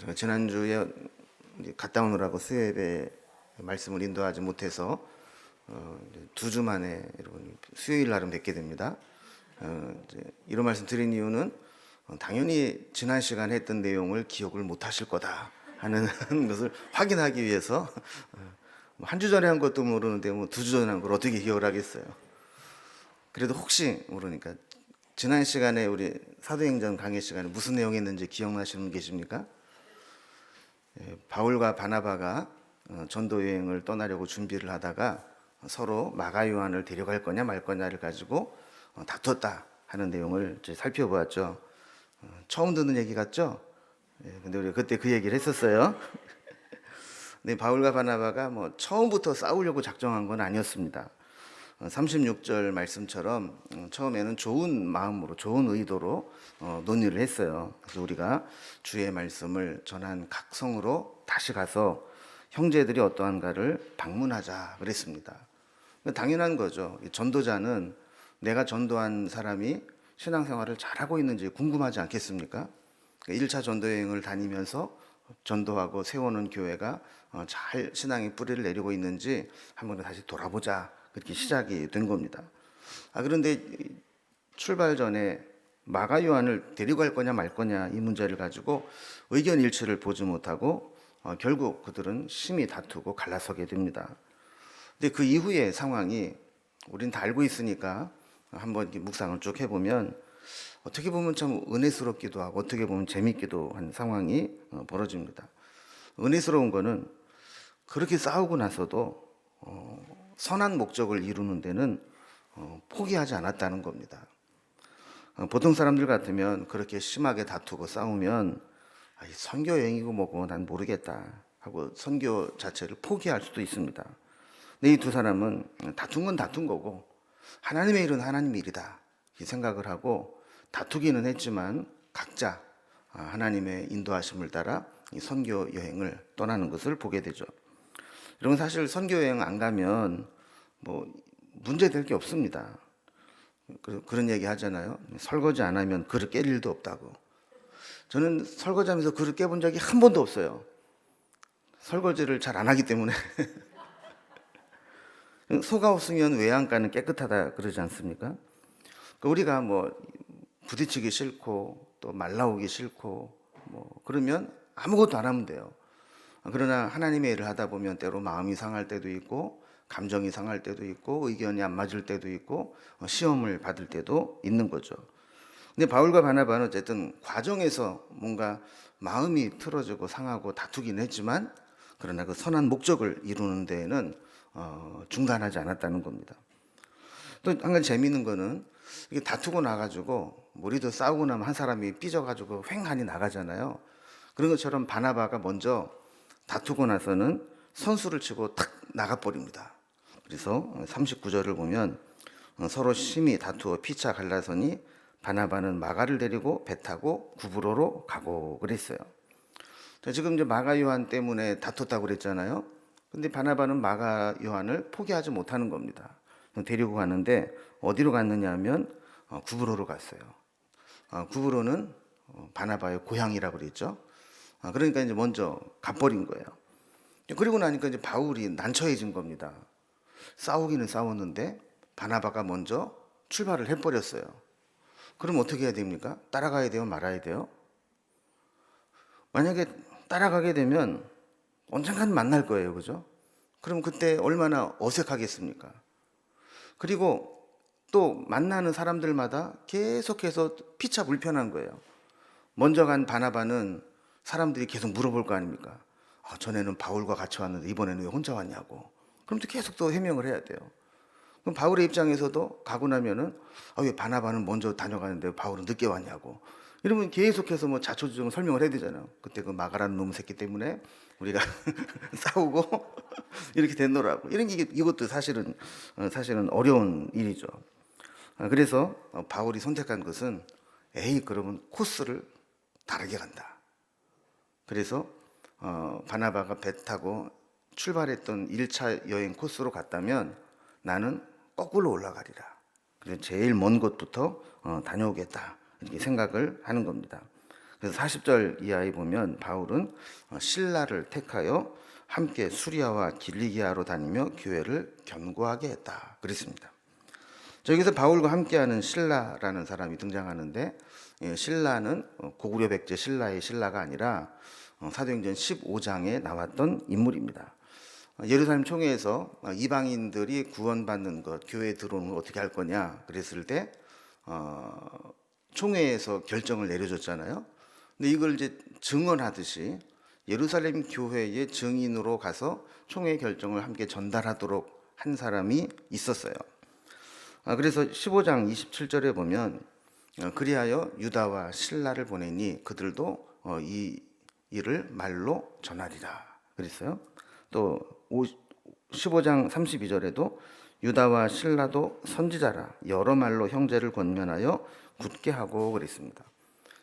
제가 지난주에 갔다 오느라고 수요예배 말씀을 인도하지 못해서 2주 만에 여러분 수요일 날은 뵙게 됩니다. 이런 말씀 드린 이유는 당연히 지난 시간에 했던 내용을 기억을 못 하실 거다 하는 것을 확인하기 위해서 한 주 전에 한 것도 모르는데 뭐 2주 전에 한 걸 어떻게 기억을 하겠어요. 그래도 혹시 모르니까 지난 시간에 우리 사도행전 강의 시간에 무슨 내용이었는지 기억나시는 분 계십니까? 바울과 바나바가 전도 여행을 떠나려고 준비를 하다가 서로 마가 요한을 데려갈 거냐 말 거냐를 가지고 다퉜다 하는 내용을 살펴보았죠. 처음 듣는 얘기 같죠? 근데 우리 그때 그 얘기를 했었어요. 근데 바울과 바나바가 뭐 처음부터 싸우려고 작정한 건 아니었습니다. 36절 말씀처럼 처음에는 좋은 마음으로 좋은 의도로 논의를 했어요. 그래서 우리가 주의 말씀을 전한 각 성으로 다시 가서 형제들이 어떠한가를 방문하자 그랬습니다. 당연한 거죠. 전도자는 내가 전도한 사람이 신앙생활을 잘하고 있는지 궁금하지 않겠습니까? 1차 전도여행을 다니면서 전도하고 세우는 교회가 잘 신앙의 뿌리를 내리고 있는지 한번 다시 돌아보자. 그렇게 시작이 된 겁니다. 그런데 출발 전에 마가 요한을 데리고 갈 거냐 말 거냐 이 문제를 가지고 의견 일치를 보지 못하고 결국 그들은 심히 다투고 갈라서게 됩니다. 근데 그 이후의 상황이 우린 다 알고 있으니까 한번 묵상을 쭉 해보면 어떻게 보면 참 은혜스럽기도 하고 어떻게 보면 재밌기도 한 상황이 벌어집니다. 은혜스러운 거는 그렇게 싸우고 나서도 선한 목적을 이루는 데는 포기하지 않았다는 겁니다. 보통 사람들 같으면 그렇게 심하게 다투고 싸우면 선교 여행이고 뭐고 난 모르겠다 하고 선교 자체를 포기할 수도 있습니다. 근데 이 두 사람은 다툰 건 다툰 거고 하나님의 일은 하나님의 일이다 이 생각을 하고 다투기는 했지만 각자 하나님의 인도하심을 따라 이 선교 여행을 떠나는 것을 보게 되죠. 여러분 사실 선교 여행 안 가면 뭐 문제 될 게 없습니다. 그런 얘기 하잖아요. 설거지 안 하면 그릇 깰 일도 없다고. 저는 설거지하면서 그릇 깨본 적이 한 번도 없어요. 설거지를 잘 안 하기 때문에. 소가 없으면 외양간은 깨끗하다 그러지 않습니까? 우리가 뭐 부딪히기 싫고 또 말 나오기 싫고 뭐 그러면 아무것도 안 하면 돼요. 그러나 하나님의 일을 하다 보면 때로 마음이 상할 때도 있고 감정이 상할 때도 있고 의견이 안 맞을 때도 있고 시험을 받을 때도 있는 거죠. 근데 바울과 바나바는 어쨌든 과정에서 뭔가 마음이 틀어지고 상하고 다투긴 했지만 그러나 그 선한 목적을 이루는 데에는 중단하지 않았다는 겁니다. 또 한 가지 재미있는 거는 이게 다투고 나가지고 우리도 싸우고 나면 한 사람이 삐져가지고 횡하니 나가잖아요. 그런 것처럼 바나바가 먼저 다투고 나서는 선수를 치고 탁 나가버립니다. 그래서 39절을 보면 서로 심히 다투어 피차 갈라서니 바나바는 마가를 데리고 배 타고 구브로로 가고 그랬어요. 지금 이제 마가 요한 때문에 다퉜다고 그랬잖아요. 근데 바나바는 마가 요한을 포기하지 못하는 겁니다. 데리고 가는데 어디로 갔느냐 하면 구브로로 갔어요. 구브로는 바나바의 고향이라고 그랬죠. 그러니까 이제 먼저 가버린 거예요. 그리고 나니까 이제 바울이 난처해진 겁니다. 싸우기는 싸웠는데 바나바가 먼저 출발을 해버렸어요. 그럼 어떻게 해야 됩니까? 따라가야 돼요? 말아야 돼요? 만약에 따라가게 되면 언젠간 만날 거예요. 그죠? 그럼 그때 얼마나 어색하겠습니까? 그리고 또 만나는 사람들마다 계속해서 피차 불편한 거예요. 먼저 간 바나바는 사람들이 계속 물어볼 거 아닙니까? 전에는 바울과 같이 왔는데 이번에는 왜 혼자 왔냐고. 그럼 또 계속 또 해명을 해야 돼요. 그럼 바울의 입장에서도 가고 나면은 왜 바나바는 먼저 다녀가는데 바울은 늦게 왔냐고. 이러면 계속해서 뭐 자초지종 설명을 해야 되잖아요. 그때 그 마가라는 놈 새끼 때문에 우리가 싸우고 이렇게 됐노라고. 이것도 사실은 어려운 일이죠. 그래서 바울이 선택한 것은 그러면 코스를 다르게 간다. 그래서 바나바가 배 타고 출발했던 1차 여행 코스로 갔다면 나는 거꾸로 올라가리라. 그래서 제일 먼 곳부터 다녀오겠다. 이렇게 생각을 하는 겁니다. 그래서 40절 이하에 보면 바울은 신라를 택하여 함께 수리아와 길리기아로 다니며 교회를 견고하게 했다 그랬습니다. 여기서 바울과 함께하는 신라라는 사람이 등장하는데, 신라는 고구려 백제 신라의 신라가 아니라 사도행전 15장에 나왔던 인물입니다. 예루살렘 총회에서 이방인들이 구원받는 것, 교회에 들어오는 걸 어떻게 할 거냐 그랬을 때 총회에서 결정을 내려줬잖아요. 근데 이걸 이제 증언하듯이 예루살렘 교회의 증인으로 가서 총회 결정을 함께 전달하도록 한 사람이 있었어요. 그래서 15장 27절에 보면 그리하여 유다와 신라를 보내니 그들도 이 일을 말로 전하리라 그랬어요. 또 15장 32절에도 유다와 신라도 선지자라 여러 말로 형제를 권면하여 굳게 하고 그랬습니다.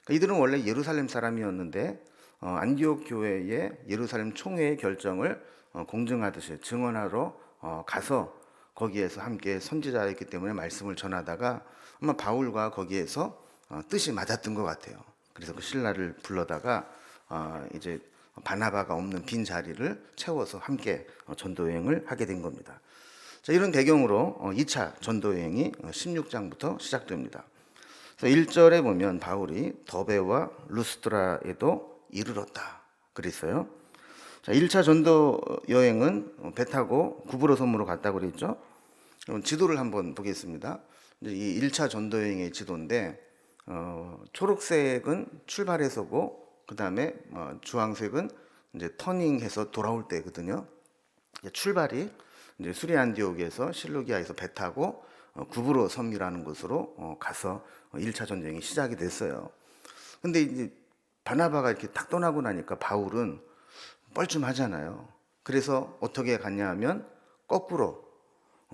이들은 원래 예루살렘 사람이었는데 안디옥 교회의 예루살렘 총회의 결정을 공증하듯이 증언하러 가서 거기에서 함께 선지자였기 때문에 말씀을 전하다가 아마 바울과 거기에서 뜻이 맞았던 것 같아요. 그래서 그 신라를 불러다가 이제 바나바가 없는 빈 자리를 채워서 함께 전도 여행을 하게 된 겁니다. 자, 이런 배경으로 2차 전도 여행이 16장부터 시작됩니다. 그래서 1절에 보면 바울이 더베와 루스드라에도 이르렀다 그랬어요. 자, 1차 전도 여행은 배 타고 구브로 섬으로 갔다고 그랬죠. 그럼 지도를 한번 보겠습니다. 이 1차 전도 여행의 지도인데 초록색은 출발해서고 그다음에 주황색은 이제 터닝해서 돌아올 때거든요. 출발이 이제 수리 안디옥에서 실루기아에서 배 타고 구브로 섬이라는 곳으로 가서 1차 전도 여행이 시작이 됐어요. 근데 이제 바나바가 이렇게 딱 떠나고 나니까 바울은 뻘쭘하잖아요. 그래서 어떻게 갔냐 하면 거꾸로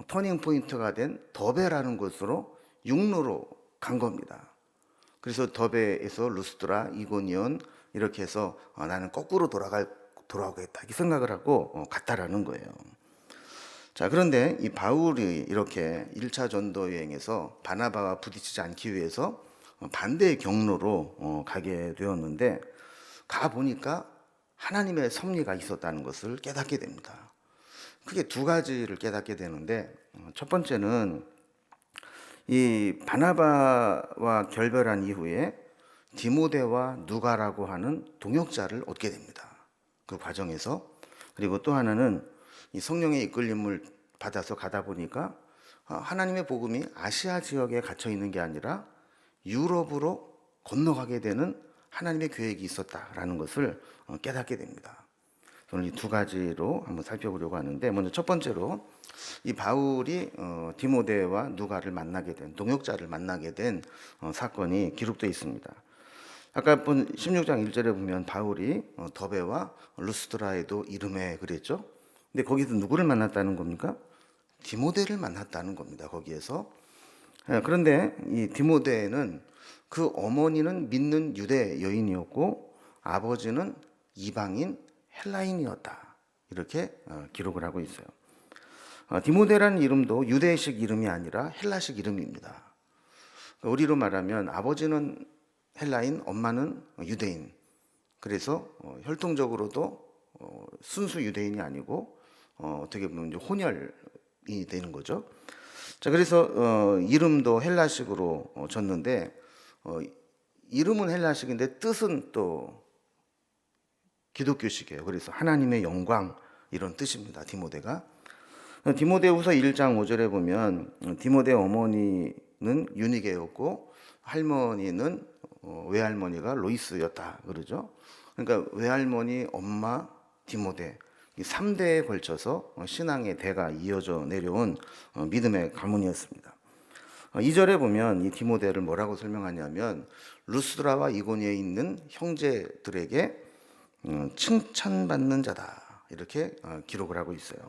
터닝 포인트가 된 더베라는 곳으로 육로로 간 겁니다. 그래서 더베에서 루스드라, 이고니온 이렇게 해서 나는 거꾸로 돌아오겠다 이렇게 생각을 하고 갔다라는 거예요. 자, 그런데 이 바울이 이렇게 1차 전도 여행에서 바나바와 부딪히지 않기 위해서 반대의 경로로 가게 되었는데 가 보니까 하나님의 섭리가 있었다는 것을 깨닫게 됩니다. 크게 두 가지를 깨닫게 되는데 첫 번째는 이 바나바와 결별한 이후에 디모데와 누가라고 하는 동역자를 얻게 됩니다. 그 과정에서. 그리고 또 하나는 이 성령의 이끌림을 받아서 가다 보니까 하나님의 복음이 아시아 지역에 갇혀 있는 게 아니라 유럽으로 건너가게 되는 하나님의 계획이 있었다라는 것을 깨닫게 됩니다. 저는 이 두 가지로 한번 살펴보려고 하는데, 먼저 첫 번째로 이 바울이 디모데와 누가를 만나게 된, 동역자를 만나게 된 사건이 기록되어 있습니다. 아까 본 16장 1절에 보면 바울이 더베와 루스드라에도 이름에 그랬죠. 근데 거기서 누구를 만났다는 겁니까? 디모데를 만났다는 겁니다. 거기에서. 그런데 이 디모데는 그 어머니는 믿는 유대 여인이었고 아버지는 이방인 헬라인이었다. 이렇게 기록을 하고 있어요. 디모데라는 이름도 유대식 이름이 아니라 헬라식 이름입니다. 우리로 말하면 아버지는 헬라인, 엄마는 유대인. 그래서 혈통적으로도 순수 유대인이 아니고 어떻게 보면 이제 혼혈이 되는 거죠. 자, 그래서 이름도 헬라식으로 졌는데 이름은 헬라식인데 뜻은 또 기독교식이에요. 그래서 하나님의 영광 이런 뜻입니다. 디모데가. 디모데후서 1장 5절에 보면 디모데 어머니는 유니게였고 할머니는 외할머니가 로이스였다 그러죠. 그러니까 외할머니, 엄마, 디모데 이 3대에 걸쳐서 신앙의 대가 이어져 내려온 믿음의 가문이었습니다. 2절에 보면 이 디모데를 뭐라고 설명하냐면 루스드라와 이고니에 있는 형제들에게 칭찬받는 자다 이렇게 기록을 하고 있어요.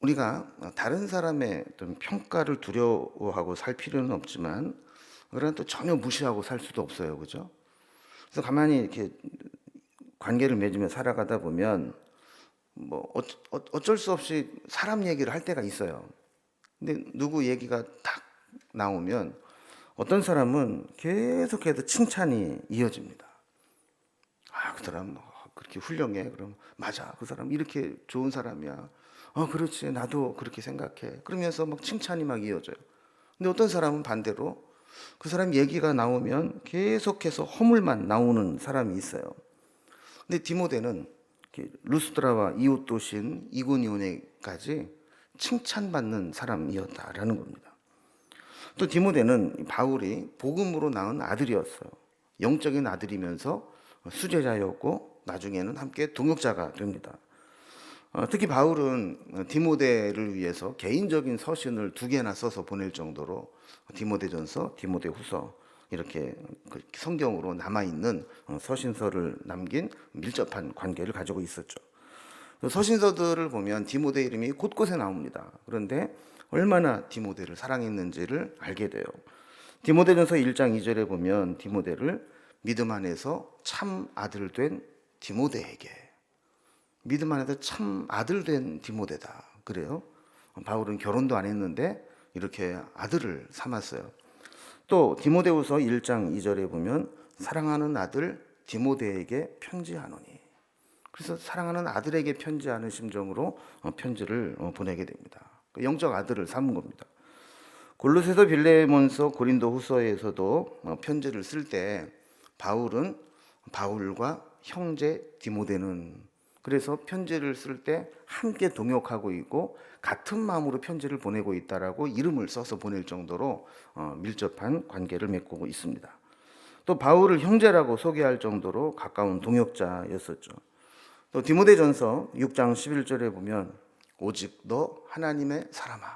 우리가 다른 사람의 어떤 평가를 두려워하고 살 필요는 없지만 그러나 또 전혀 무시하고 살 수도 없어요, 그죠? 그래서 가만히 이렇게 관계를 맺으며 살아가다 보면 뭐 어쩔 수 없이 사람 얘기를 할 때가 있어요. 근데 누구 얘기가 딱 나오면 어떤 사람은 계속해서 칭찬이 이어집니다. 아, 그 사람 그렇게 훌륭해. 그럼 맞아. 그 사람 이렇게 좋은 사람이야. 그렇지. 나도 그렇게 생각해. 그러면서 막 칭찬이 막 이어져요. 근데 어떤 사람은 반대로 그 사람 얘기가 나오면 계속해서 허물만 나오는 사람이 있어요. 근데 디모데는 루스드라와 이웃 도시인 이고니온에까지 칭찬받는 사람이었다라는 겁니다. 또 디모데는 바울이 복음으로 낳은 아들이었어요. 영적인 아들이면서 수제자였고 나중에는 함께 동역자가 됩니다. 특히 바울은 디모데를 위해서 개인적인 서신을 2개나 써서 보낼 정도로 디모데전서, 디모데후서 이렇게 성경으로 남아있는 서신서를 남긴 밀접한 관계를 가지고 있었죠. 서신서들을 보면 디모데 이름이 곳곳에 나옵니다. 그런데 얼마나 디모데를 사랑했는지를 알게 돼요. 디모데전서 1장 2절에 보면 디모데를 믿음 안에서 참 아들 된 디모데에게, 믿음 안에서 참 아들 된 디모데다 그래요. 바울은 결혼도 안 했는데 이렇게 아들을 삼았어요. 또 디모데후서 1장 2절에 보면 사랑하는 아들 디모데에게 편지하노니, 그래서 사랑하는 아들에게 편지하는 심정으로 편지를 보내게 됩니다. 영적 아들을 삼은 겁니다. 골로새서, 빌레몬서, 고린도후서에서도 편지를 쓸 때 바울은 바울과 형제 디모데는, 그래서 편지를 쓸 때 함께 동역하고 있고 같은 마음으로 편지를 보내고 있다라고 이름을 써서 보낼 정도로 밀접한 관계를 맺고 있습니다. 또 바울을 형제라고 소개할 정도로 가까운 동역자였었죠. 또 디모데전서 6장 11절에 보면 오직 너 하나님의 사람아,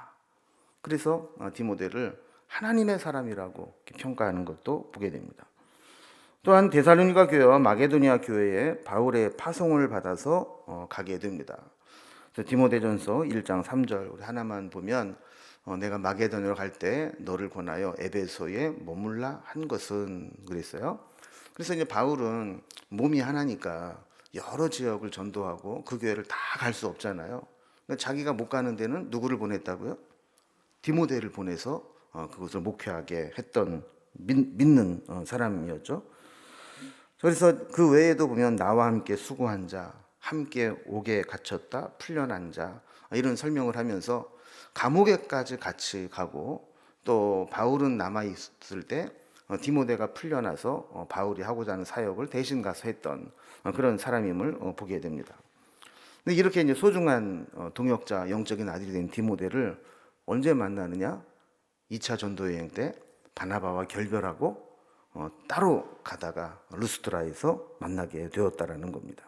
그래서 디모데를 하나님의 사람이라고 평가하는 것도 보게 됩니다. 또한 데살로니가 교회와 마게도니아 교회에 바울의 파송을 받아서 가게 됩니다. 디모데전서 1장 3절 우리 하나만 보면 내가 마게도니아로 갈 때 너를 권하여 에베소에 머물라 한 것은 그랬어요. 그래서 이제 바울은 몸이 하나니까 여러 지역을 전도하고 그 교회를 다 갈 수 없잖아요. 그러니까 자기가 못 가는 데는 누구를 보냈다고요? 디모데를 보내서 그것을 목회하게 했던 믿는 사람이었죠. 그래서 그 외에도 보면 나와 함께 수고한 자, 함께 옥에 갇혔다 풀려난 자, 이런 설명을 하면서 감옥에까지 같이 가고, 또 바울은 남아 있을 때 디모데가 풀려나서 바울이 하고자 하는 사역을 대신 가서 했던 그런 사람임을 보게 됩니다. 근데 이렇게 이제 소중한 동역자, 영적인 아들이 된 디모데를 언제 만나느냐? 2차 전도 여행 때 바나바와 결별하고 따로 가다가 루스드라에서 만나게 되었다라는 겁니다.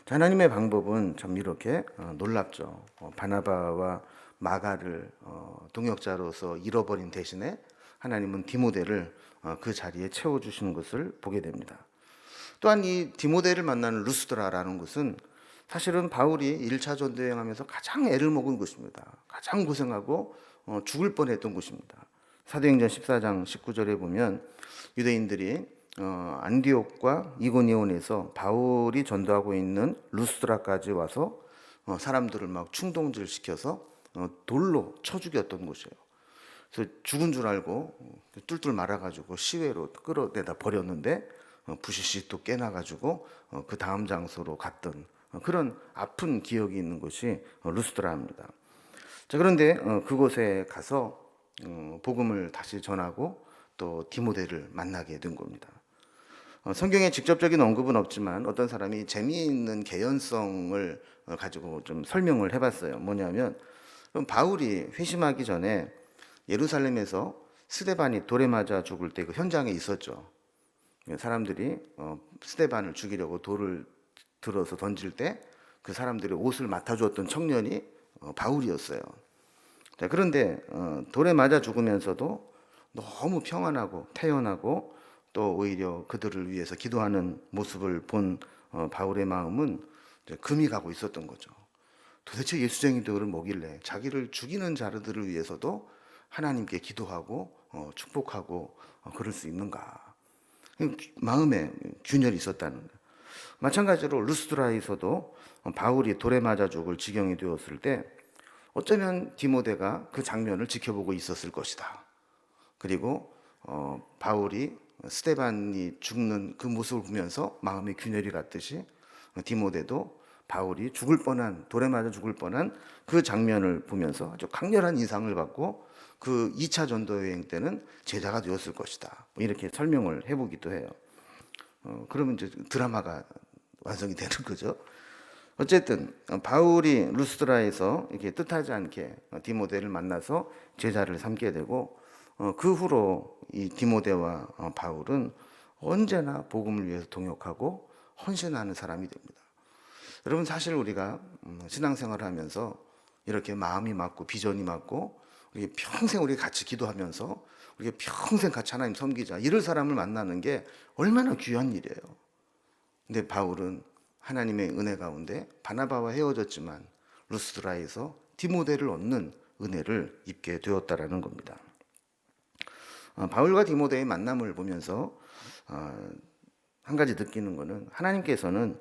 하나님의 방법은 참 이렇게 놀랍죠. 바나바와 마가를 동역자로서 잃어버린 대신에 하나님은 디모데를 그 자리에 채워주시는 것을 보게 됩니다. 또한 이 디모데를 만나는 루스드라라는 것은 사실은 바울이 1차 전도 여행하면서 가장 애를 먹은 곳입니다. 가장 고생하고 죽을 뻔했던 곳입니다. 사도행전 14장 19절에 보면 유대인들이 안디옥과 이고니온에서 바울이 전도하고 있는 루스드라까지 와서 사람들을 막 충동질시켜서 돌로 쳐 죽였던 곳이에요. 그래서 죽은 줄 알고 뚫뚫 말아가지고 시외로 끌어내다 버렸는데 부시시 또 깨나가지고 그 다음 장소로 갔던 그런 아픈 기억이 있는 곳이 루스드라입니다. 자, 그런데 그곳에 가서 복음을 다시 전하고 또 디모데를 만나게 된 겁니다. 성경에 직접적인 언급은 없지만 어떤 사람이 재미있는 개연성을 가지고 좀 설명을 해봤어요. 뭐냐면 바울이 회심하기 전에 예루살렘에서 스데반이 돌에 맞아 죽을 때 그 현장에 있었죠. 사람들이 스데반을 죽이려고 돌을 들어서 던질 때 그 사람들의 옷을 맡아주었던 청년이 바울이었어요. 자, 그런데 돌에 맞아 죽으면서도 너무 평안하고 태연하고 또 오히려 그들을 위해서 기도하는 모습을 본 바울의 마음은 금이 가고 있었던 거죠. 도대체 예수쟁이들을 뭐길래 자기를 죽이는 자들을 위해서도 하나님께 기도하고 축복하고 그럴 수 있는가. 마음에 균열이 있었다는 거예요. 마찬가지로 루스드라에서도 바울이 돌에 맞아 죽을 지경이 되었을 때 어쩌면 디모데가 그 장면을 지켜보고 있었을 것이다. 그리고 바울이 스데반이 죽는 그 모습을 보면서 마음의 균열이 갔듯이 디모데도 바울이 죽을 뻔한, 돌에 맞아 죽을 뻔한 그 장면을 보면서 아주 강렬한 인상을 받고 그 2차 전도 여행 때는 제자가 되었을 것이다, 뭐 이렇게 설명을 해보기도 해요. 그러면 이제 드라마가 완성이 되는 거죠. 어쨌든 바울이 루스드라에서 이렇게 뜻하지 않게 디모데를 만나서 제자를 삼게 되고, 그 후로 이 디모데와 바울은 언제나 복음을 위해서 동역하고 헌신하는 사람이 됩니다. 여러분, 사실 우리가 신앙생활을 하면서 이렇게 마음이 맞고 비전이 맞고 우리 평생 우리 같이 기도하면서 우리가 평생 같이 하나님 섬기자, 이럴 사람을 만나는 게 얼마나 귀한 일이에요. 근데 바울은 하나님의 은혜 가운데 바나바와 헤어졌지만 루스드라에서 디모데를 얻는 은혜를 입게 되었다라는 겁니다. 바울과 디모데의 만남을 보면서 한 가지 느끼는 것은, 하나님께서는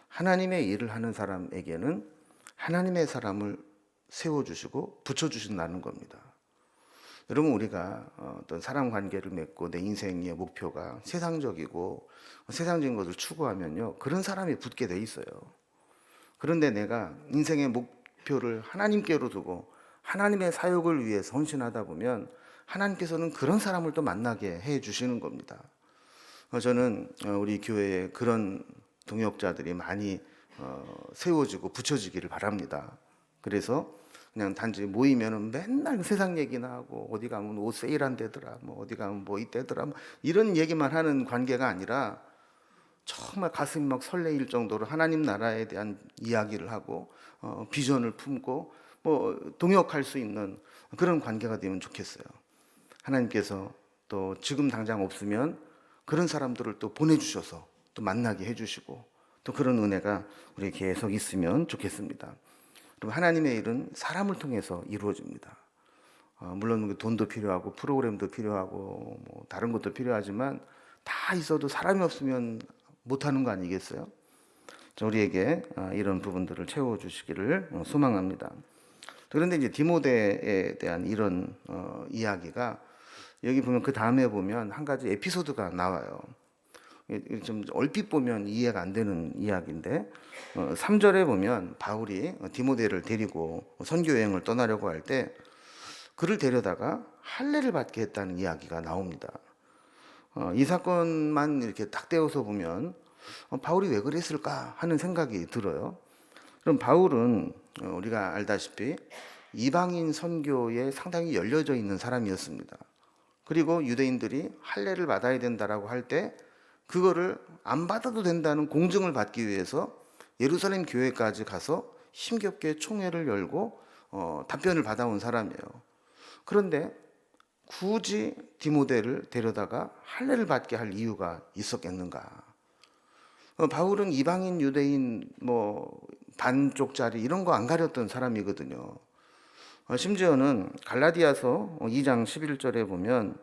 하나님의 일을 하는 사람에게는 하나님의 사람을 세워주시고 붙여주신다는 겁니다. 여러분, 우리가 어떤 사람 관계를 맺고 내 인생의 목표가 세상적이고 세상적인 것을 추구하면요, 그런 사람이 붙게 돼 있어요. 그런데 내가 인생의 목표를 하나님께로 두고 하나님의 사역을 위해서 헌신하다 보면 하나님께서는 그런 사람을 또 만나게 해 주시는 겁니다. 저는 우리 교회에 그런 동역자들이 많이 세워지고 붙여지기를 바랍니다. 그래서 그냥 단지 모이면은 맨날 세상 얘기나 하고, 어디 가면 옷 세일한대더라, 뭐 어디 가면 뭐 이때더라, 뭐 이런 얘기만 하는 관계가 아니라 정말 가슴이 막 설레일 정도로 하나님 나라에 대한 이야기를 하고 비전을 품고 뭐 동역할 수 있는 그런 관계가 되면 좋겠어요. 하나님께서 또 지금 당장 없으면 그런 사람들을 또 보내주셔서 또 만나게 해주시고, 또 그런 은혜가 우리 계속 있으면 좋겠습니다. 그럼 하나님의 일은 사람을 통해서 이루어집니다. 물론 돈도 필요하고 프로그램도 필요하고 뭐 다른 것도 필요하지만 다 있어도 사람이 없으면 못하는 거 아니겠어요? 우리에게 이런 부분들을 채워주시기를 소망합니다. 그런데 이제 디모데에 대한 이런 이야기가, 여기 보면 그 다음에 보면 한 가지 에피소드가 나와요. 좀 얼핏 보면 이해가 안 되는 이야기인데, 3절에 보면 바울이 디모데를 데리고 선교 여행을 떠나려고 할 때 그를 데려다가 할례를 받게 했다는 이야기가 나옵니다. 이 사건만 이렇게 딱 떼어서 보면 바울이 왜 그랬을까 하는 생각이 들어요. 그럼 바울은 우리가 알다시피 이방인 선교에 상당히 열려져 있는 사람이었습니다. 그리고 유대인들이 할례를 받아야 된다라고 할 때 그거를 안 받아도 된다는 공증을 받기 위해서 예루살렘 교회까지 가서 힘겹게 총회를 열고 답변을 받아온 사람이에요. 그런데 굳이 디모데를 데려다가 할례를 받게 할 이유가 있었겠는가? 바울은 이방인, 유대인, 뭐 반쪽짜리 이런 거 안 가렸던 사람이거든요. 심지어는 갈라디아서 2장 11절에 보면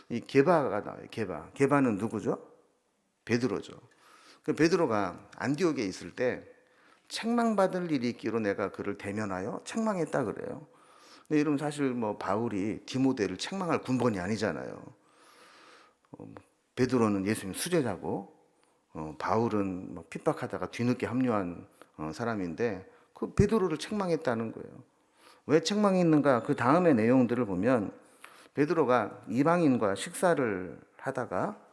이 게바가 나와요. 게바는 누구죠? 베드로죠. 그 베드로가 안디옥에 있을 때 책망받을 일이 있기로 내가 그를 대면하여 책망했다 그래요. 근데 여러분, 사실 뭐 바울이 디모데를 책망할 군번이 아니잖아요. 베드로는 예수님 수제자고, 바울은 뭐 핍박하다가 뒤늦게 합류한 사람인데 그 베드로를 책망했다는 거예요. 왜 책망했는가? 그 다음의 내용들을 보면 베드로가 이방인과 식사를 하다가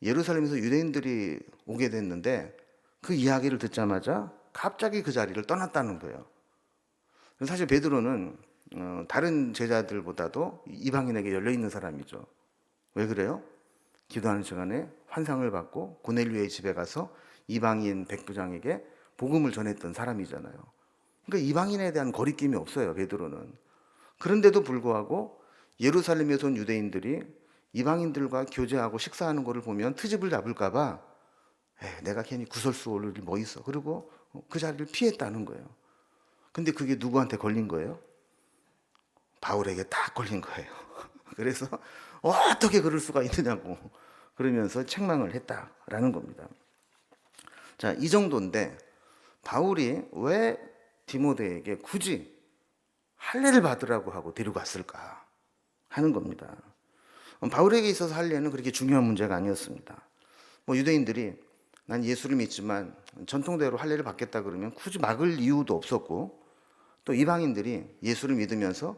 예루살렘에서 유대인들이 오게 됐는데 그 이야기를 듣자마자 갑자기 그 자리를 떠났다는 거예요. 사실 베드로는 다른 제자들보다도 이방인에게 열려있는 사람이죠. 왜 그래요? 기도하는 시간에 환상을 받고 고넬료의 집에 가서 이방인 백부장에게 복음을 전했던 사람이잖아요. 그러니까 이방인에 대한 거리낌이 없어요, 베드로는. 그런데도 불구하고 예루살렘에서 온 유대인들이 이방인들과 교제하고 식사하는 것을 보면 트집을 잡을까 봐 내가 괜히 구설수 올 일이 뭐 있어. 그리고 그 자리를 피했다는 거예요. 근데 그게 누구한테 걸린 거예요? 바울에게 딱 걸린 거예요. 그래서 어떻게 그럴 수가 있느냐고 그러면서 책망을 했다라는 겁니다. 자, 이 정도인데 바울이 왜 디모데에게 굳이 할례를 받으라고 하고 데리고 갔을까 하는 겁니다. 바울에게 있어서 할례는 그렇게 중요한 문제가 아니었습니다. 유대인들이 난 예수를 믿지만 전통대로 할례를 받겠다 그러면 굳이 막을 이유도 없었고, 또 이방인들이 예수를 믿으면서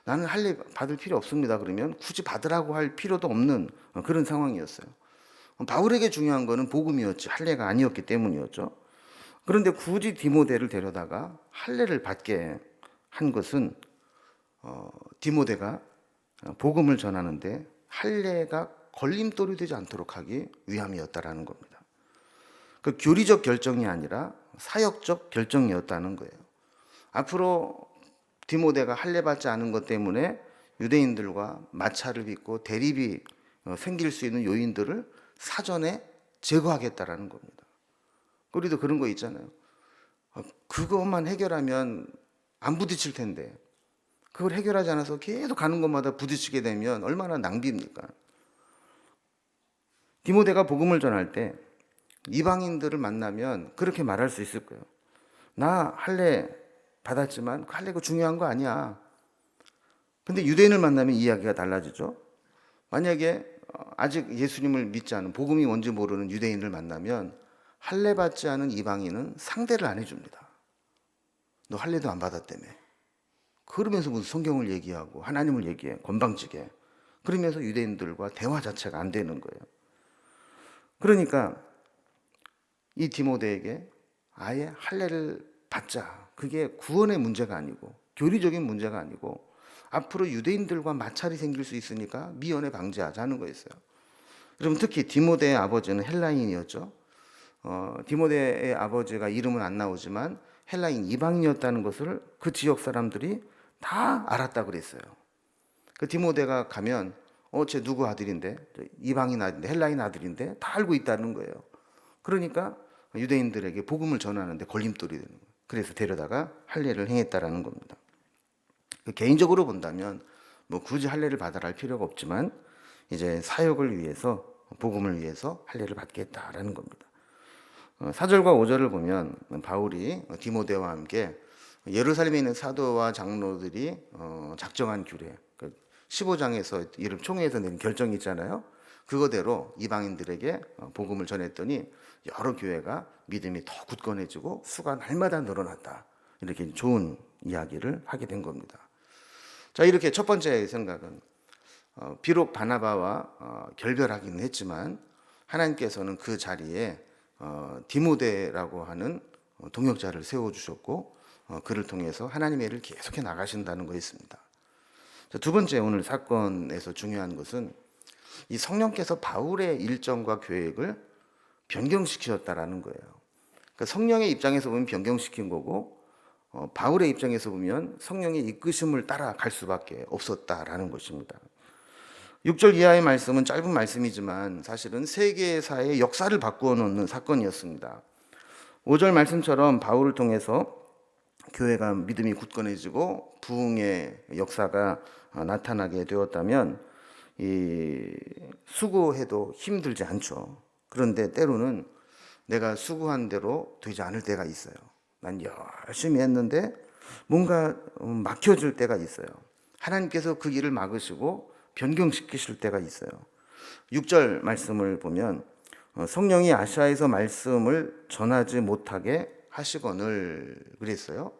나는 할례 받을 필요 없습니다 그러면 굳이 받으라고 할 필요도 없는 그런 상황이었어요. 바울에게 중요한 거는 복음이었지 할례가 아니었기 때문이었죠. 그런데 굳이 디모데를 데려다가 할례를 받게 한 것은 디모데가 복음을 전하는데 할례가 걸림돌이 되지 않도록 하기 위함이었다라는 겁니다. 그 교리적 결정이 아니라 사역적 결정이었다는 거예요. 앞으로 디모데가 할례 받지 않은 것 때문에 유대인들과 마찰을 빚고 대립이 생길 수 있는 요인들을 사전에 제거하겠다라는 겁니다. 우리도 그런 거 있잖아요. 그것만 해결하면 안 부딪힐 텐데 그걸 해결하지 않아서 계속 가는 곳마다 부딪히게 되면 얼마나 낭비입니까? 디모데가 복음을 전할 때 이방인들을 만나면 그렇게 말할 수 있을 거예요. 나 할례 받았지만 그 할례가 중요한 거 아니야. 근데 유대인을 만나면 이야기가 달라지죠. 만약에 아직 예수님을 믿지 않은 복음이 뭔지 모르는 유대인을 만나면 할례 받지 않은 이방인은 상대를 안 해줍니다. 너 할례도 안 받았다며. 그러면서 무슨 성경을 얘기하고 하나님을 얘기해 건방지게. 그러면서 유대인들과 대화 자체가 안 되는 거예요. 그러니까 이 디모데에게 아예 할례를 받자. 그게 구원의 문제가 아니고 교리적인 문제가 아니고 앞으로 유대인들과 마찰이 생길 수 있으니까 미연에 방지하자는 거였어요. 여러분 특히 디모데의 아버지는 헬라인이었죠. 디모데의 아버지가 이름은 안 나오지만 헬라인 이방인이었다는 것을 그 지역 사람들이 다 알았다 그랬어요. 그 디모데가 가면 쟤 누구 아들인데 이방인 아들인데 헬라인 아들인데 다 알고 있다는 거예요. 그러니까 유대인들에게 복음을 전하는데 걸림돌이 되는 거예요. 그래서 데려다가 할례를 행했다라는 겁니다. 개인적으로 본다면 굳이 할례를 받아라 할 필요가 없지만 이제 사역을 위해서 복음을 위해서 할례를 받겠다라는 겁니다. 4절과 5절을 보면 바울이 디모데와 함께 예루살렘에 있는 사도와 장로들이 작정한 규례 15장에서 이름 총회에서 내린 결정이 있잖아요. 그거대로 이방인들에게 복음을 전했더니 여러 교회가 믿음이 더 굳건해지고 수가 날마다 늘어났다. 이렇게 좋은 이야기를 하게 된 겁니다. 자, 이렇게 첫 번째 생각은 비록 바나바와 결별하기는 했지만 하나님께서는 그 자리에 디모데라고 하는 동역자를 세워주셨고 그를 통해서 하나님의 일을 계속해 나가신다는 거였습니다. 자, 두 번째 오늘 사건에서 중요한 것은 이 성령께서 바울의 일정과 계획을 변경시키셨다라는 거예요. 그러니까 성령의 입장에서 보면 변경시킨 거고 바울의 입장에서 보면 성령의 이끄심을 따라갈 수밖에 없었다라는 것입니다. 6절 이하의 말씀은 짧은 말씀이지만 사실은 세계사의 역사를 바꾸어 놓는 사건이었습니다. 5절 말씀처럼 바울을 통해서 교회가 믿음이 굳건해지고 부흥의 역사가 나타나게 되었다면 이 수고해도 힘들지 않죠. 그런데 때로는 내가 수고한 대로 되지 않을 때가 있어요. 난 열심히 했는데 뭔가 막혀질 때가 있어요. 하나님께서 그 일을 막으시고 변경시키실 때가 있어요. 6절 말씀을 보면 성령이 아시아에서 말씀을 전하지 못하게 하시거늘 그랬어요.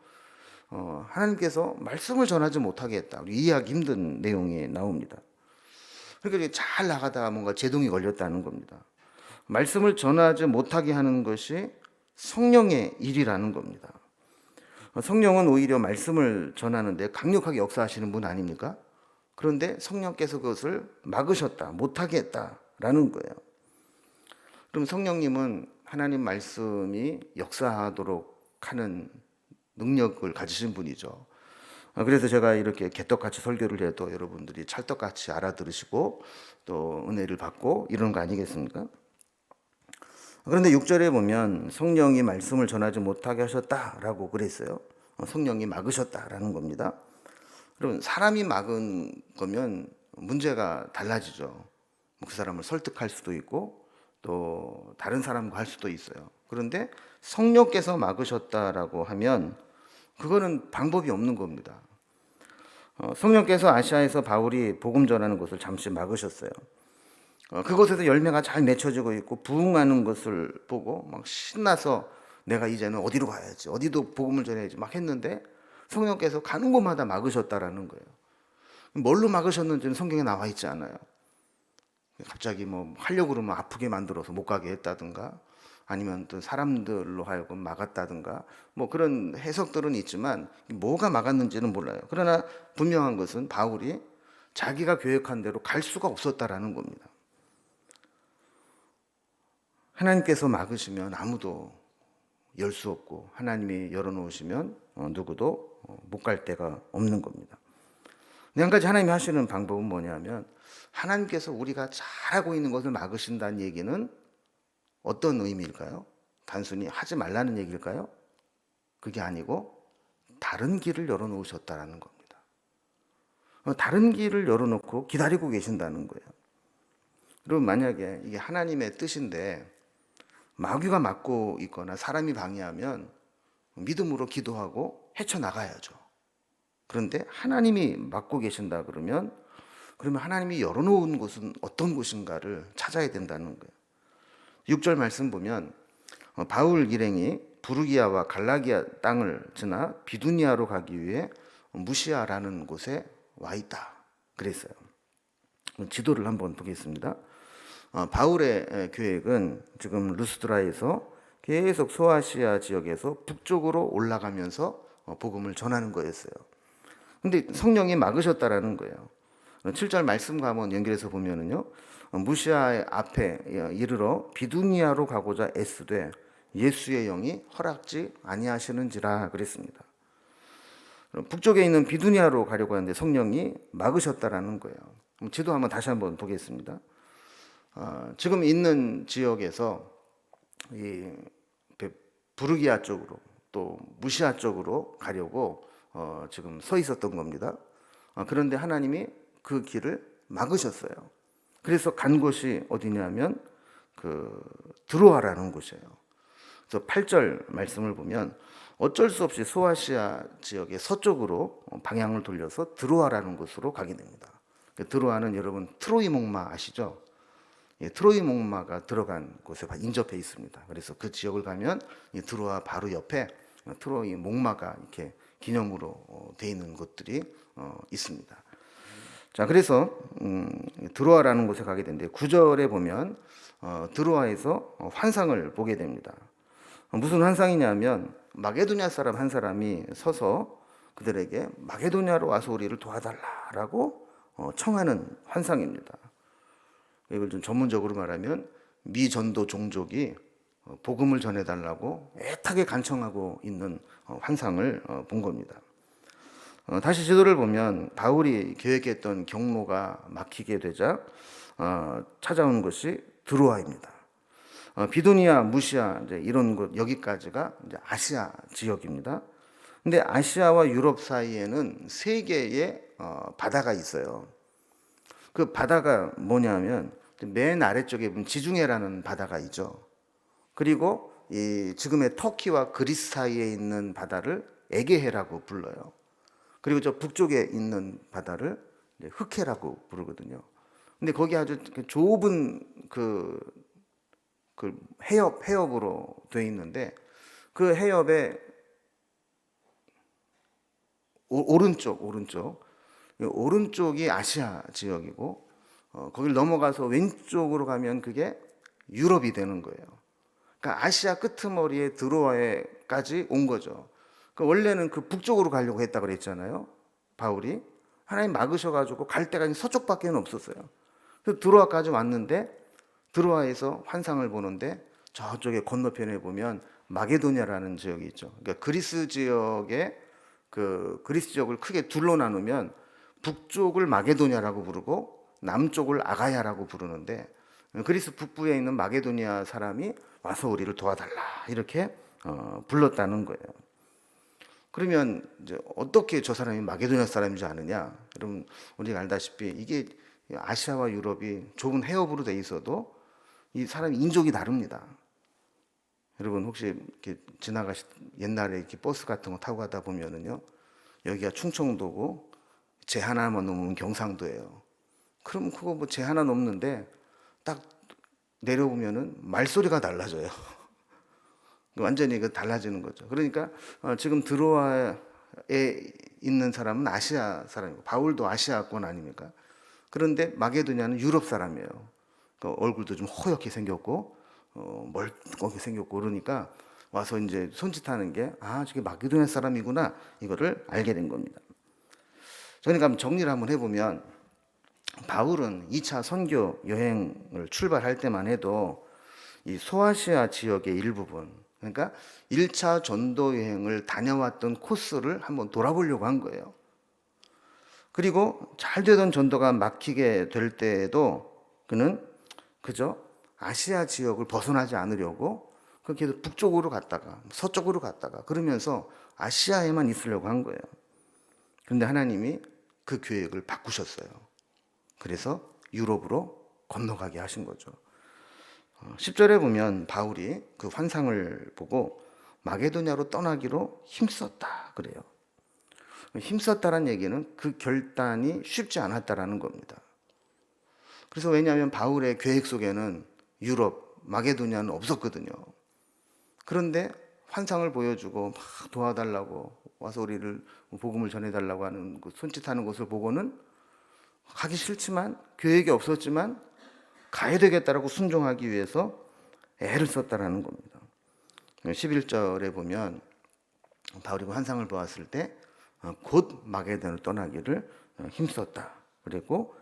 하나님께서 말씀을 전하지 못하게 했다. 우리 이해하기 힘든 내용이 나옵니다. 그러니까 잘 나가다가 뭔가 제동이 걸렸다는 겁니다. 말씀을 전하지 못하게 하는 것이 성령의 일이라는 겁니다. 성령은 오히려 말씀을 전하는데 강력하게 역사하시는 분 아닙니까? 그런데 성령께서 그것을 막으셨다, 못하게 했다라는 거예요. 그럼 성령님은 하나님 말씀이 역사하도록 하는 능력을 가지신 분이죠. 그래서 제가 이렇게 개떡같이 설교를 해도 여러분들이 찰떡같이 알아들으시고 또 은혜를 받고 이런 거 아니겠습니까? 그런데 6절에 보면 성령이 말씀을 전하지 못하게 하셨다라고 그랬어요. 성령이 막으셨다라는 겁니다. 여러분 사람이 막은 거면 문제가 달라지죠. 그 사람을 설득할 수도 있고 또 다른 사람과 할 수도 있어요. 그런데 성령께서 막으셨다라고 하면 그거는 방법이 없는 겁니다. 성령께서 아시아에서 바울이 복음 전하는 것을 잠시 막으셨어요. 그곳에서 열매가 잘 맺혀지고 있고 부흥하는 것을 보고 막 신나서 내가 이제는 어디로 가야지, 어디도 복음을 전해야지 막 했는데 성령께서 가는 곳마다 막으셨다라는 거예요. 뭘로 막으셨는지는 성경에 나와 있지 않아요. 갑자기 뭐 하려고 그러면 아프게 만들어서 못 가게 했다든가, 아니면 또 사람들로 하여금 막았다든가, 뭐 그런 해석들은 있지만 뭐가 막았는지는 몰라요. 그러나 분명한 것은 바울이 자기가 계획한 대로 갈 수가 없었다라는 겁니다. 하나님께서 막으시면 아무도 열 수 없고, 하나님이 열어놓으시면 누구도 못 갈 데가 없는 겁니다. 근데 한 가지 하나님이 하시는 방법은 뭐냐면, 하나님께서 우리가 잘하고 있는 것을 막으신다는 얘기는 어떤 의미일까요? 단순히 하지 말라는 얘기일까요? 그게 아니고 다른 길을 열어놓으셨다라는 겁니다. 다른 길을 열어놓고 기다리고 계신다는 거예요. 여러분, 만약에 이게 하나님의 뜻인데 마귀가 막고 있거나 사람이 방해하면 믿음으로 기도하고 헤쳐나가야죠. 그런데 하나님이 막고 계신다 그러면 하나님이 열어놓은 곳은 어떤 곳인가를 찾아야 된다는 거예요. 6절 말씀 보면 바울 일행이 부르기아와 갈라기아 땅을 지나 비두니아로 가기 위해 무시아라는 곳에 와 있다 그랬어요. 지도를 한번 보겠습니다. 바울의 계획은 지금 루스드라에서 계속 소아시아 지역에서 북쪽으로 올라가면서 복음을 전하는 거였어요. 근데 성령이 막으셨다라는 거예요. 7절 말씀과 한번 연결해서 보면은요, 무시아의 앞에 이르러 비두니아로 가고자 애쓰되 예수의 영이 허락지 아니하시는지라 그랬습니다. 북쪽에 있는 비두니아로 가려고 하는데 성령이 막으셨다라는 거예요. 지도 한번 다시 한번 보겠습니다. 지금 있는 지역에서 이 부르기아 쪽으로 또 무시아 쪽으로 가려고 지금 서 있었던 겁니다. 그런데 하나님이 그 길을 막으셨어요. 그래서 간 곳이 어디냐면 드로아라는 곳이에요. 그래서 8절 말씀을 보면 어쩔 수 없이 소아시아 지역의 서쪽으로 방향을 돌려서 드로아라는 곳으로 가게 됩니다. 드로아는 여러분 트로이 목마 아시죠? 예, 트로이 목마가 들어간 곳에 인접해 있습니다. 그래서 그 지역을 가면 드로아 바로 옆에 트로이 목마가 이렇게 기념으로 돼 있는 곳들이 있습니다. 자, 그래서 드로아라는 곳에 가게 되는데 9절에 보면 드로아에서 환상을 보게 됩니다. 무슨 환상이냐면 마게도냐 사람 한 사람이 서서 그들에게 마게도냐로 와서 우리를 도와달라라고 청하는 환상입니다. 이걸 좀 전문적으로 말하면 미전도 종족이 복음을 전해달라고 애타게 간청하고 있는 환상을 본 겁니다. 다시 지도를 보면 바울이 계획했던 경로가 막히게 되자 찾아온 것이 드로아입니다. 비두니아, 무시아 이제 이런 곳 여기까지가 이제 아시아 지역입니다. 근데 아시아와 유럽 사이에는 세 개의 바다가 있어요. 그 바다가 뭐냐면 맨 아래쪽에 보면 지중해라는 바다가 있죠. 그리고 이 지금의 터키와 그리스 사이에 있는 바다를 에게해라고 불러요. 그리고 저 북쪽에 있는 바다를 흑해라고 부르거든요. 근데 거기 아주 좁은 그 해협으로 되어 있는데 그 해협의 오른쪽이 아시아 지역이고 거길 넘어가서 왼쪽으로 가면 그게 유럽이 되는 거예요. 그러니까 아시아 끄트머리에 드로아에까지 온 거죠. 원래는 그 북쪽으로 가려고 했다 그랬잖아요. 바울이 하나님 막으셔가지고 갈 데가 서쪽밖에는 없었어요. 그래서 드로아까지 왔는데 드로아에서 환상을 보는데 저쪽에 건너편에 보면 마게도냐라는 지역이 있죠. 그러니까 그리스 지역에 그리스 지역을 크게 둘로 나누면 북쪽을 마게도냐라고 부르고 남쪽을 아가야라고 부르는데 그리스 북부에 있는 마게도냐 사람이 와서 우리를 도와달라 이렇게 불렀다는 거예요. 그러면 이제 어떻게 저 사람이 마게도냐 사람인지 아느냐? 여러분 우리가 알다시피 이게 아시아와 유럽이 좁은 해협으로 돼 있어도 이 사람 인종이 다릅니다. 여러분 혹시 이렇게 옛날에 이렇게 버스 같은 거 타고 가다 보면은요 여기가 충청도고 제 하나만 넘으면 경상도예요. 그럼 그거 뭐 제 하나 넘는데 딱 내려오면은 말소리가 달라져요. 완전히 그 달라지는 거죠. 그러니까 지금 드로아에 있는 사람은 아시아 사람이고 바울도 아시아권 아닙니까? 그런데 마게도냐는 유럽 사람이에요. 그 얼굴도 좀 허옇게 생겼고 멀쩡하게 생겼고 그러니까 와서 이제 손짓하는 게 저게 마게도냐 사람이구나 이거를 알게 된 겁니다. 그러니까 정리를 한번 해보면 바울은 2차 선교 여행을 출발할 때만 해도 이 소아시아 지역의 일부분, 그러니까 1차 전도 여행을 다녀왔던 코스를 한번 돌아보려고 한 거예요. 그리고 잘 되던 전도가 막히게 될 때에도 그는 그저 아시아 지역을 벗어나지 않으려고 그렇게 북쪽으로 갔다가 서쪽으로 갔다가 그러면서 아시아에만 있으려고 한 거예요. 그런데 하나님이 그 계획을 바꾸셨어요. 그래서 유럽으로 건너가게 하신 거죠. 10절에 보면 바울이 그 환상을 보고 마게도냐로 떠나기로 힘썼다 그래요. 힘썼다는 얘기는 그 결단이 쉽지 않았다라는 겁니다. 그래서 왜냐하면 바울의 계획 속에는 유럽, 마게도냐는 없었거든요. 그런데 환상을 보여주고 막 도와달라고 와서 우리를 복음을 전해달라고 하는 손짓하는 것을 보고는 가기 싫지만 계획이 없었지만 가야 되겠다라고 순종하기 위해서 애를 썼다라는 겁니다. 11절에 보면 바울이 환상을 보았을 때 곧 마게도냐를 떠나기를 힘썼다. 그리고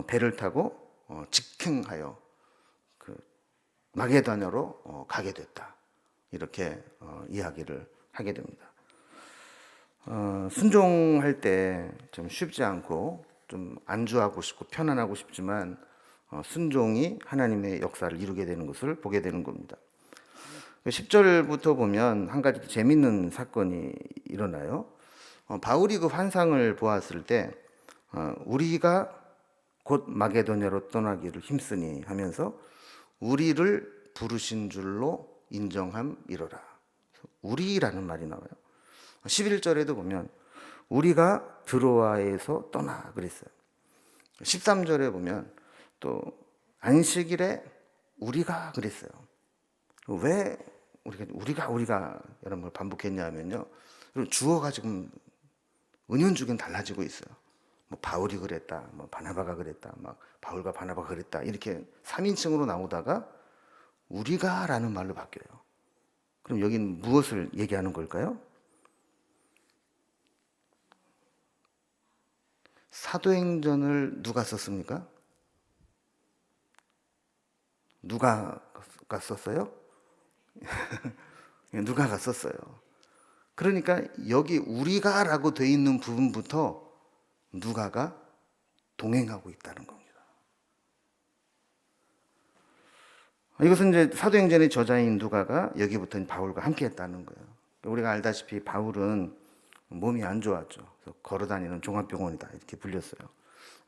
배를 타고 직행하여 그 마게도냐로 가게 됐다. 이렇게 이야기를 하게 됩니다. 순종할 때 좀 쉽지 않고 좀 안주하고 싶고 편안하고 싶지만 순종이 하나님의 역사를 이루게 되는 것을 보게 되는 겁니다. 10절부터 보면 한 가지 재밌는 사건이 일어나요. 바울이 그 환상을 보았을 때 우리가 곧 마게도냐로 떠나기를 힘쓰니 하면서 우리를 부르신 줄로 인정함이로라. 우리라는 말이 나와요. 11절에도 보면 우리가 드로아에서 떠나 그랬어요. 13절에 보면 또 안식일에 우리가 그랬어요. 왜 우리가 이런 걸 반복했냐면요. 주어가 지금 은연중에 달라지고 있어요. 뭐 바울이 그랬다, 뭐 바나바가 그랬다, 막 바울과 바나바가 그랬다 이렇게 3인칭으로 나오다가 우리가라는 말로 바뀌어요. 그럼 여기는 무엇을 얘기하는 걸까요? 사도행전을 누가 썼습니까? 누가 썼어요? 누가가 썼어요. 그러니까 여기 우리가라고 돼 있는 부분부터 누가가 동행하고 있다는 겁니다. 이것은 이제 사도행전의 저자인 누가가 여기부터 바울과 함께했다는 거예요. 우리가 알다시피 바울은 몸이 안 좋았죠. 그래서 걸어다니는 종합병원이다 이렇게 불렸어요.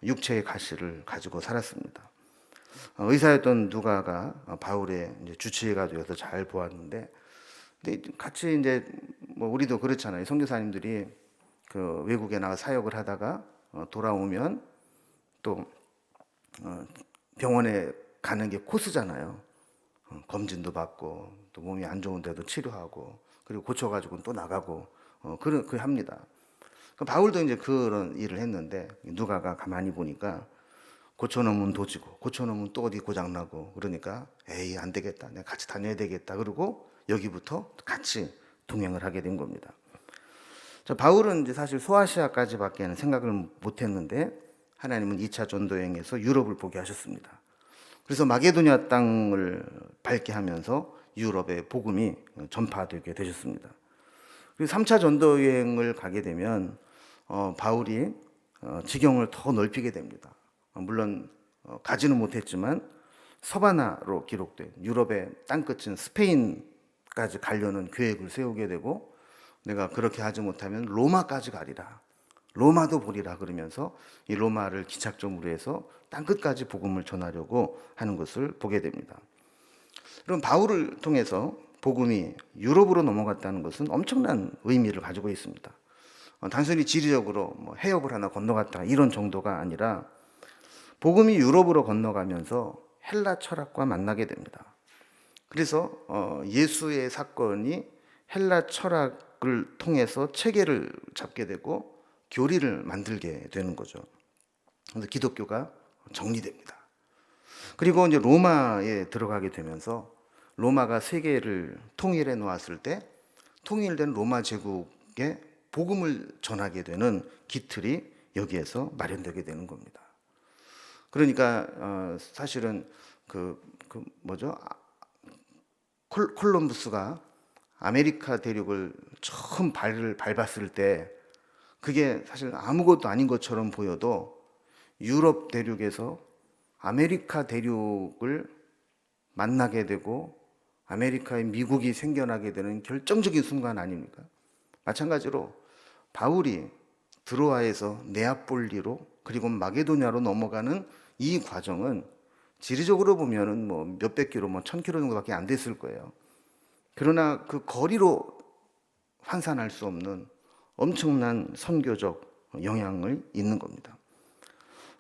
육체의 가시를 가지고 살았습니다. 의사였던 누가가 바울의 이제 주치의가 되어서 잘 보았는데, 근데 같이 이제 뭐 우리도 그렇잖아요. 선교사님들이 그 외국에 나가 사역을 하다가 돌아오면 또 병원에 가는 게 코스잖아요. 검진도 받고 또 몸이 안 좋은데도 치료하고 그리고 고쳐가지고 또 나가고 그런 그 합니다. 바울도 이제 그런 일을 했는데 누가가 가만히 보니까 고쳐놓으면 도지고 고쳐놓으면 또 어디 고장나고 그러니까 에이 안 되겠다 내가 같이 다녀야 되겠다 그러고 여기부터 같이 동행을 하게 된 겁니다. 바울은 이제 사실 소아시아까지밖에는 생각을 못했는데 하나님은 2차 전도여행에서 유럽을 보게 하셨습니다. 그래서 마게도냐 땅을 밟게 하면서 유럽의 복음이 전파되게 되셨습니다. 그리고 3차 전도여행을 가게 되면 바울이 지경을 더 넓히게 됩니다. 물론 가지는 못했지만 서바나로 기록된 유럽의 땅끝인 스페인까지 가려는 계획을 세우게 되고 내가 그렇게 하지 못하면 로마까지 가리라. 로마도 보리라 그러면서 이 로마를 기착점으로 해서 땅끝까지 복음을 전하려고 하는 것을 보게 됩니다. 그럼 바울을 통해서 복음이 유럽으로 넘어갔다는 것은 엄청난 의미를 가지고 있습니다. 단순히 지리적으로 뭐 해협을 하나 건너갔다 이런 정도가 아니라 복음이 유럽으로 건너가면서 헬라 철학과 만나게 됩니다. 그래서 예수의 사건이 헬라 철학을 통해서 체계를 잡게 되고 교리를 만들게 되는 거죠. 그래서 기독교가 정리됩니다. 그리고 이제 로마에 들어가게 되면서 로마가 세계를 통일해 놓았을 때 통일된 로마 제국에 복음을 전하게 되는 기틀이 여기에서 마련되게 되는 겁니다. 그러니까 사실은 콜럼부스가 아메리카 대륙을 처음 발을 밟았을 때 그게 사실 아무것도 아닌 것처럼 보여도 유럽 대륙에서 아메리카 대륙을 만나게 되고 아메리카에 미국이 생겨나게 되는 결정적인 순간 아닙니까? 마찬가지로 바울이 드로아에서 네아폴리로 그리고 마게도냐로 넘어가는 이 과정은 지리적으로 보면은 뭐 몇백 킬로, 뭐 1000킬로 정도밖에 안 됐을 거예요. 그러나 그 거리로 환산할 수 없는 엄청난 선교적 영향을 있는 겁니다.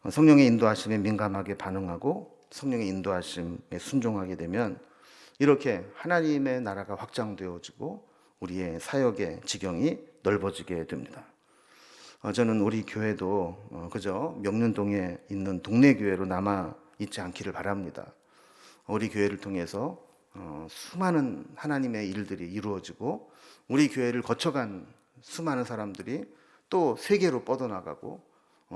성령의 인도하심에 민감하게 반응하고 성령의 인도하심에 순종하게 되면 이렇게 하나님의 나라가 확장되어지고 우리의 사역의 지경이 넓어지게 됩니다. 저는 우리 교회도 그저 명륜동에 있는 동네 교회로 남아 있지 않기를 바랍니다. 우리 교회를 통해서 수많은 하나님의 일들이 이루어지고 우리 교회를 거쳐간 수많은 사람들이 또 세계로 뻗어나가고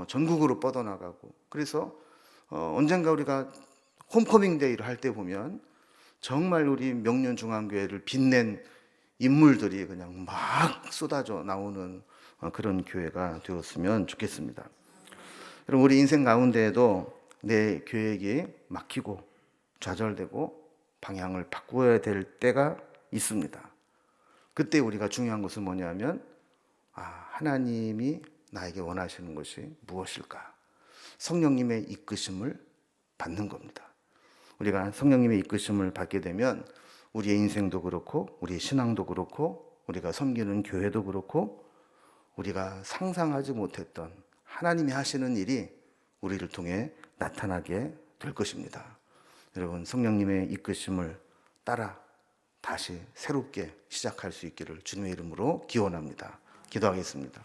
전국으로 뻗어나가고 그래서 언젠가 우리가 홈커밍 데이를 할 때 보면 정말 우리 명륜중앙교회를 빛낸 인물들이 그냥 막 쏟아져 나오는 그런 교회가 되었으면 좋겠습니다. 여러분, 우리 인생 가운데에도 내 계획이 막히고 좌절되고 방향을 바꾸어야 될 때가 있습니다. 그때 우리가 중요한 것은 뭐냐면 하나님이 나에게 원하시는 것이 무엇일까? 성령님의 이끄심을 받는 겁니다. 우리가 성령님의 이끄심을 받게 되면 우리의 인생도 그렇고 우리의 신앙도 그렇고 우리가 섬기는 교회도 그렇고 우리가 상상하지 못했던 하나님이 하시는 일이 우리를 통해 나타나게 될 것입니다. 여러분, 성령님의 이끄심을 따라 다시 새롭게 시작할 수 있기를 주님의 이름으로 기원합니다. 기도하겠습니다.